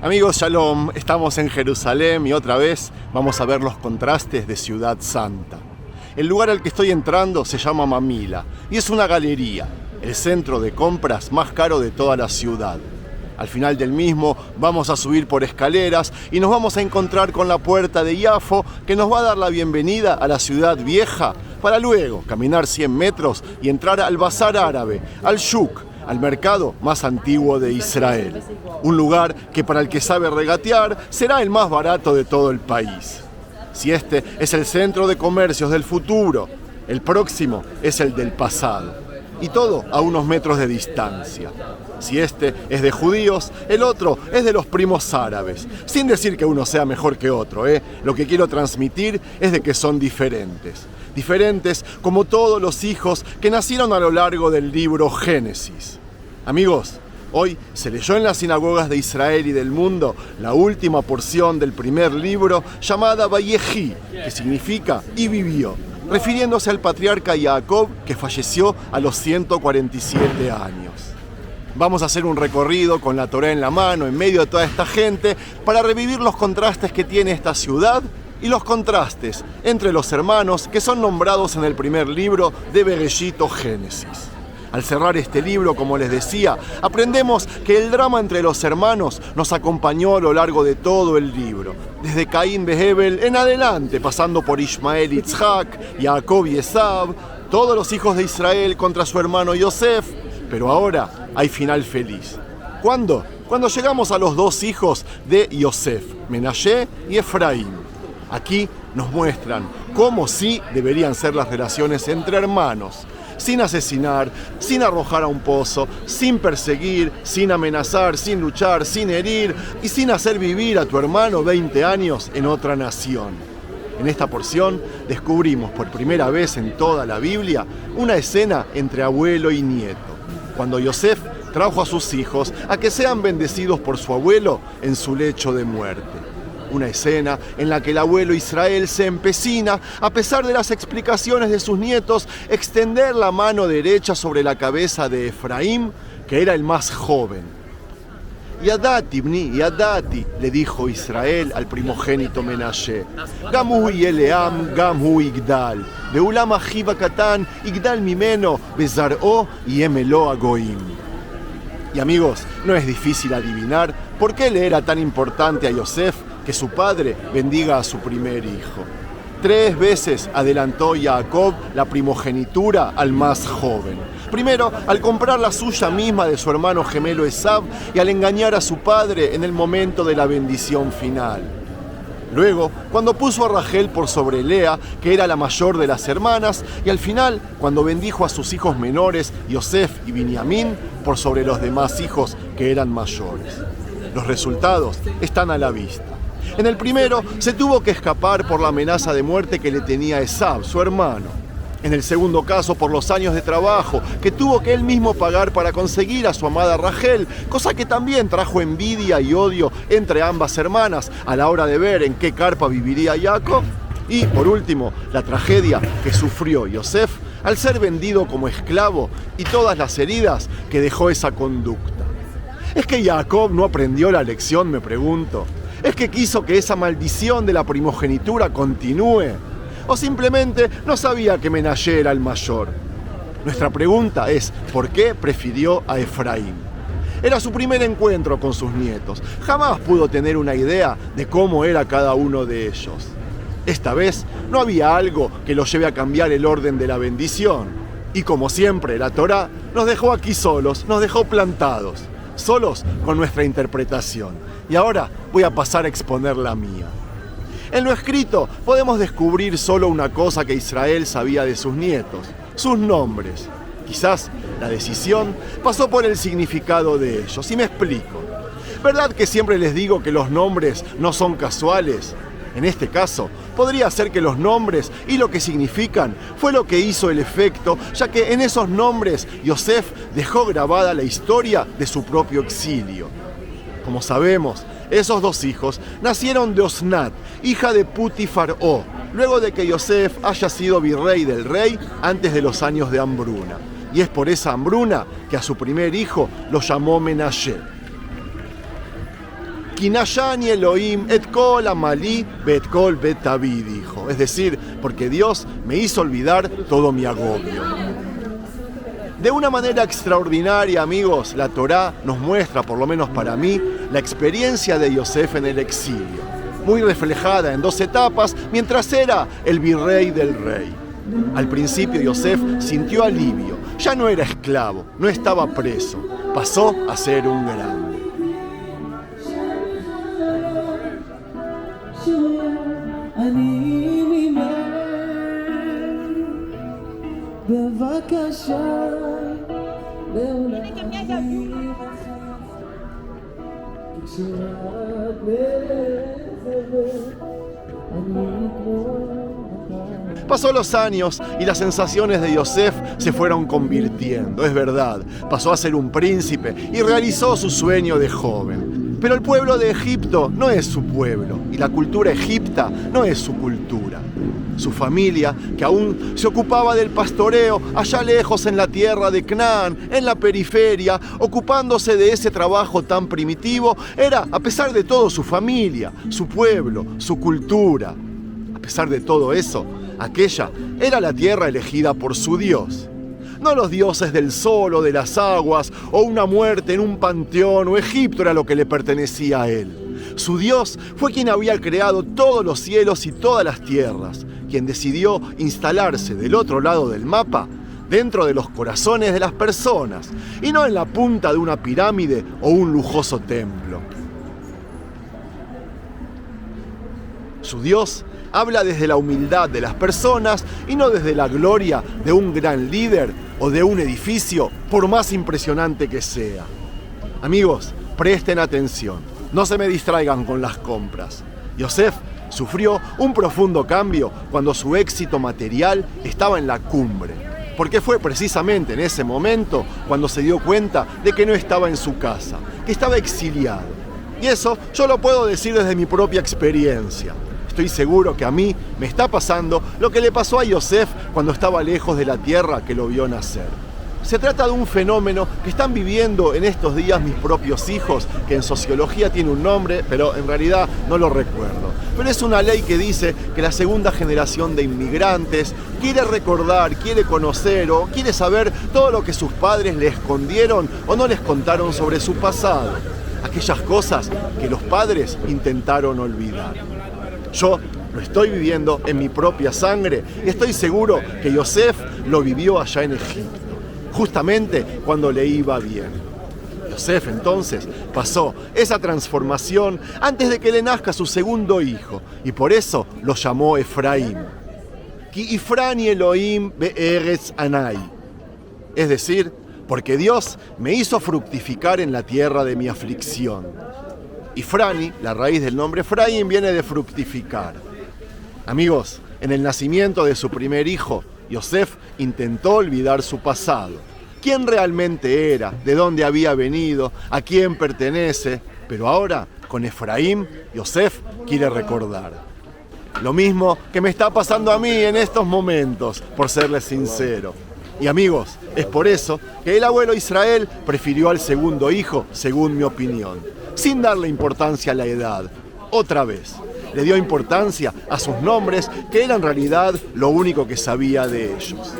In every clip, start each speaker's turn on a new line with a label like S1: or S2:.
S1: Amigos, Shalom, estamos en Jerusalén y otra vez vamos a ver los contrastes de Ciudad Santa. El lugar al que estoy entrando se llama Mamila y es una galería, el centro de compras más caro de toda la ciudad. Al final del mismo vamos a subir por escaleras y nos vamos a encontrar con la puerta de Yafo que nos va a dar la bienvenida a la ciudad vieja para luego caminar 100 metros y entrar al bazar árabe, al Shuk, al mercado más antiguo de Israel. Un lugar que para el que sabe regatear será el más barato de todo el país. Si este es el centro de comercios del futuro, el próximo es el del pasado. Y todo a unos metros de distancia. Si este es de judíos, el otro es de los primos árabes. Sin decir que uno sea mejor que otro, Lo que quiero transmitir es de que son diferentes. Diferentes como todos los hijos que nacieron a lo largo del libro Génesis. Amigos, hoy se leyó en las sinagogas de Israel y del mundo la última porción del primer libro llamada Vayehi, que significa y vivió, refiriéndose al patriarca Jacob que falleció a los 147 años. Vamos a hacer un recorrido con la Torá en la mano, en medio de toda esta gente, para revivir los contrastes que tiene esta ciudad y los contrastes entre los hermanos que son nombrados en el primer libro de Bereshit o Génesis. Al cerrar este libro, como les decía, aprendemos que el drama entre los hermanos nos acompañó a lo largo de todo el libro, desde Caín y Hebel en adelante, pasando por Ismael y Itzhak, Jacob y Esav, todos los hijos de Israel contra su hermano Yosef, pero ahora hay final feliz. ¿Cuándo? Cuando llegamos a los dos hijos de Yosef, Menashe y Efraín. Aquí nos muestran cómo sí deberían ser las relaciones entre hermanos, sin asesinar, sin arrojar a un pozo, sin perseguir, sin amenazar, sin luchar, sin herir y sin hacer vivir a tu hermano 20 años en otra nación. En esta porción descubrimos por primera vez en toda la Biblia una escena entre abuelo y nieto, cuando Yosef trajo a sus hijos a que sean bendecidos por su abuelo en su lecho de muerte. Una escena en la que el abuelo Israel se empecina, a pesar de las explicaciones de sus nietos, extender la mano derecha sobre la cabeza de Efraín, que era el más joven. Yadati, bni, yadati, le dijo Israel al primogénito Menashe. Gam hu yeleam, gam hu igdal. Beulam achiv hakatan, igdal mimeno, bezar'o yemelo agoim. Y amigos, no es difícil adivinar por qué le era tan importante a Yosef que su padre bendiga a su primer hijo. 3 veces adelantó Jacob la primogenitura al más joven. Primero, al comprar la suya misma de su hermano gemelo Esav y al engañar a su padre en el momento de la bendición final. Luego, cuando puso a Rachel por sobre Lea, que era la mayor de las hermanas, y al final, cuando bendijo a sus hijos menores, Yosef y Binyamin, por sobre los demás hijos que eran mayores. Los resultados están a la vista. En el primero, se tuvo que escapar por la amenaza de muerte que le tenía Esav, su hermano. En el segundo caso, por los años de trabajo que tuvo que él mismo pagar para conseguir a su amada Rachel, cosa que también trajo envidia y odio entre ambas hermanas a la hora de ver en qué carpa viviría Jacob. Y, por último, la tragedia que sufrió Yosef al ser vendido como esclavo y todas las heridas que dejó esa conducta. ¿Es que Jacob no aprendió la lección, me pregunto? ¿Es que quiso que esa maldición de la primogenitura continúe? ¿O simplemente no sabía que Menashe era el mayor? Nuestra pregunta es, ¿por qué prefirió a Efraín? Era su primer encuentro con sus nietos. Jamás pudo tener una idea de cómo era cada uno de ellos. Esta vez no había algo que lo lleve a cambiar el orden de la bendición. Y como siempre, la Torá nos dejó aquí solos, nos dejó plantados, solos con nuestra interpretación. Y ahora voy a pasar a exponer la mía. En lo escrito podemos descubrir solo una cosa que Israel sabía de sus nietos, sus nombres. Quizás la decisión pasó por el significado de ellos, y me explico. ¿Verdad que siempre les digo que los nombres no son casuales? En este caso, podría ser que los nombres y lo que significan fue lo que hizo el efecto, ya que en esos nombres Yosef dejó grabada la historia de su propio exilio. Como sabemos, esos dos hijos nacieron de Osnat, hija de Putifar-O, luego de que Yosef haya sido virrey del rey antes de los años de hambruna. Y es por esa hambruna que a su primer hijo lo llamó Menashe. Kinayani Elohim et kol amalí bet kol bet David, dijo. Es decir, porque Dios me hizo olvidar todo mi agobio. De una manera extraordinaria, amigos, la Torá nos muestra, por lo menos para mí, la experiencia de Yosef en el exilio, muy reflejada en 2 etapas, mientras era el virrey del rey. Al principio Yosef sintió alivio, ya no era esclavo, no estaba preso, pasó a ser un grande. Pasó los años y las sensaciones de Yosef se fueron convirtiendo, es verdad. Pasó a ser un príncipe y realizó su sueño de joven. Pero el pueblo de Egipto no es su pueblo y la cultura egipta no es su cultura. Su familia, que aún se ocupaba del pastoreo allá lejos en la tierra de Canaán, en la periferia, ocupándose de ese trabajo tan primitivo, era, a pesar de todo, su familia, su pueblo, su cultura. A pesar de todo eso, aquella era la tierra elegida por su Dios. No los dioses del sol o de las aguas, o una muerte en un panteón, o Egipto era lo que le pertenecía a él. Su Dios fue quien había creado todos los cielos y todas las tierras, quien decidió instalarse del otro lado del mapa, dentro de los corazones de las personas, y no en la punta de una pirámide o un lujoso templo. Su Dios habla desde la humildad de las personas y no desde la gloria de un gran líder o de un edificio, por más impresionante que sea. Amigos, presten atención, no se me distraigan con las compras. Yosef sufrió un profundo cambio cuando su éxito material estaba en la cumbre, porque fue precisamente en ese momento cuando se dio cuenta de que no estaba en su casa, que estaba exiliado. Y eso yo lo puedo decir desde mi propia experiencia. Estoy seguro que a mí me está pasando lo que le pasó a Yosef cuando estaba lejos de la tierra que lo vio nacer. Se trata de un fenómeno que están viviendo en estos días mis propios hijos, que en sociología tiene un nombre, pero en realidad no lo recuerdo. Pero es una ley que dice que la segunda generación de inmigrantes quiere recordar, quiere conocer o quiere saber todo lo que sus padres le escondieron o no les contaron sobre su pasado. Aquellas cosas que los padres intentaron olvidar. Yo lo estoy viviendo en mi propia sangre y estoy seguro que Yosef lo vivió allá en Egipto, justamente cuando le iba bien. Yosef entonces pasó esa transformación antes de que le nazca su segundo hijo y por eso lo llamó Efraín. Ki ifrani Elohim be'eretz anai. Es decir, porque Dios me hizo fructificar en la tierra de mi aflicción. Ifrani, la raíz del nombre Efraín, viene de fructificar. Amigos, en el nacimiento de su primer hijo, Yosef intentó olvidar su pasado. ¿Quién realmente era? ¿De dónde había venido? ¿A quién pertenece? Pero ahora, con Efraín, Yosef quiere recordar. Lo mismo que me está pasando a mí en estos momentos, por serles sincero. Y amigos, es por eso que el abuelo Israel prefirió al segundo hijo, según mi opinión, sin darle importancia a la edad. Otra vez, le dio importancia a sus nombres, que era en realidad lo único que sabía de ellos.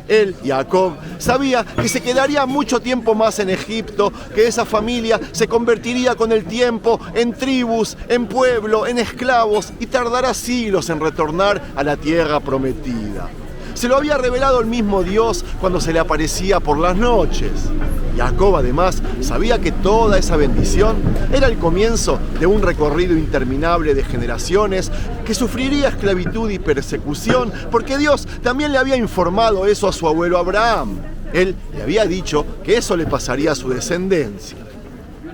S1: Él, Jacob, sabía que se quedaría mucho tiempo más en Egipto, que esa familia se convertiría con el tiempo en tribus, en pueblo, en esclavos y tardará siglos en retornar a la tierra prometida. Se lo había revelado el mismo Dios cuando se le aparecía por las noches. Jacob además sabía que toda esa bendición era el comienzo de un recorrido interminable de generaciones que sufriría esclavitud y persecución, porque Dios también le había informado eso a su abuelo Abraham. Él le había dicho que eso le pasaría a su descendencia.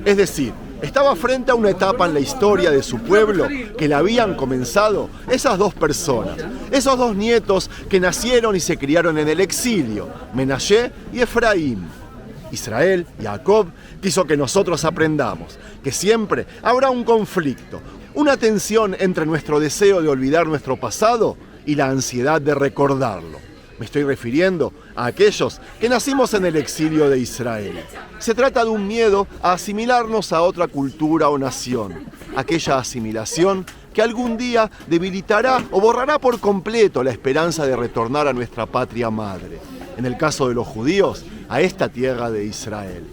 S1: Es decir, estaba frente a una etapa en la historia de su pueblo que la habían comenzado esas dos personas, esos dos nietos que nacieron y se criaron en el exilio, Menashe y Efraín. Israel, Jacob, quiso que nosotros aprendamos que siempre habrá un conflicto, Una tensión entre nuestro deseo de olvidar nuestro pasado y la ansiedad de recordarlo. Me estoy refiriendo a aquellos que nacimos en el exilio de Israel. Se trata de un miedo a asimilarnos a otra cultura o nación. Aquella asimilación que algún día debilitará o borrará por completo la esperanza de retornar a nuestra patria madre. En el caso de los judíos, a esta tierra de Israel.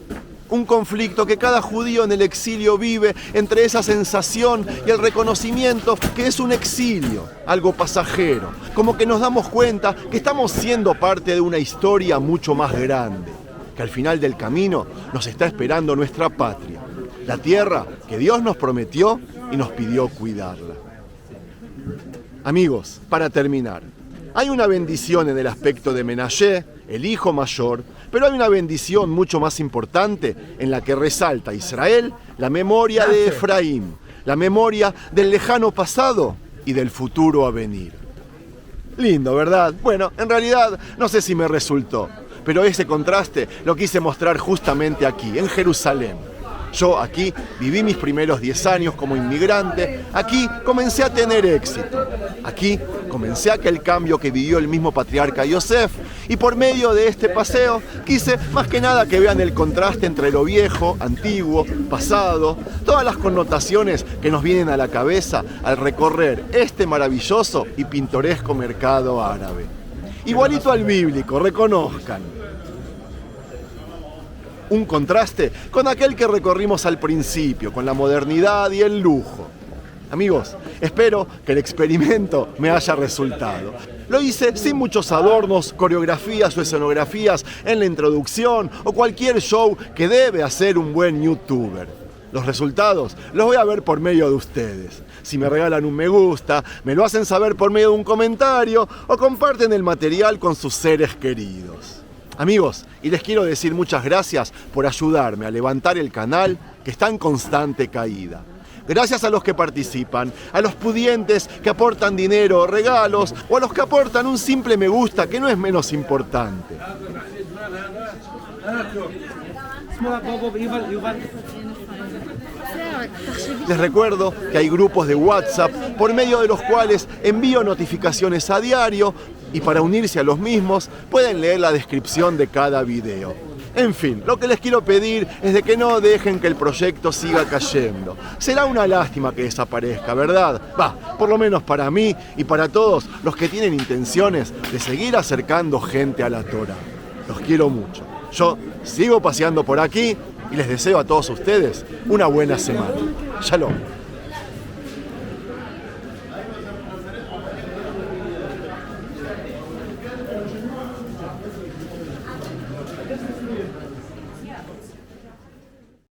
S1: Un conflicto que cada judío en el exilio vive entre esa sensación y el reconocimiento que es un exilio, algo pasajero, como que nos damos cuenta que estamos siendo parte de una historia mucho más grande, que al final del camino nos está esperando nuestra patria, la tierra que Dios nos prometió y nos pidió cuidarla. Amigos, para terminar, hay una bendición en el aspecto de Menashe, el hijo mayor, pero hay una bendición mucho más importante en la que resalta Israel la memoria de Efraín, la memoria del lejano pasado y del futuro a venir. Lindo, ¿verdad? Bueno, en realidad no sé si me resultó, pero ese contraste lo quise mostrar justamente aquí, en Jerusalén. Yo aquí viví mis primeros 10 años como inmigrante, aquí comencé a tener éxito, aquí comencé aquel cambio que vivió el mismo patriarca Yosef, y por medio de este paseo quise más que nada que vean el contraste entre lo viejo, antiguo, pasado, todas las connotaciones que nos vienen a la cabeza al recorrer este maravilloso y pintoresco mercado árabe. Igualito al bíblico, reconozcan. Un contraste con aquel que recorrimos al principio, con la modernidad y el lujo. Amigos, espero que el experimento me haya resultado. Lo hice sin muchos adornos, coreografías o escenografías en la introducción o cualquier show que debe hacer un buen youtuber. Los resultados los voy a ver por medio de ustedes. Si me regalan un me gusta, me lo hacen saber por medio de un comentario o comparten el material con sus seres queridos. Amigos, y les quiero decir muchas gracias por ayudarme a levantar el canal que está en constante caída. Gracias a los que participan, a los pudientes que aportan dinero o regalos, o a los que aportan un simple me gusta que no es menos importante. Les recuerdo que hay grupos de WhatsApp por medio de los cuales envío notificaciones a diario y para unirse a los mismos pueden leer la descripción de cada video. En fin, lo que les quiero pedir es de que no dejen que el proyecto siga cayendo. Será una lástima que desaparezca, ¿verdad? Por lo menos para mí y para todos los que tienen intenciones de seguir acercando gente a la Torá. Los quiero mucho. Yo sigo paseando por aquí y les deseo a todos ustedes una buena semana. Shalom.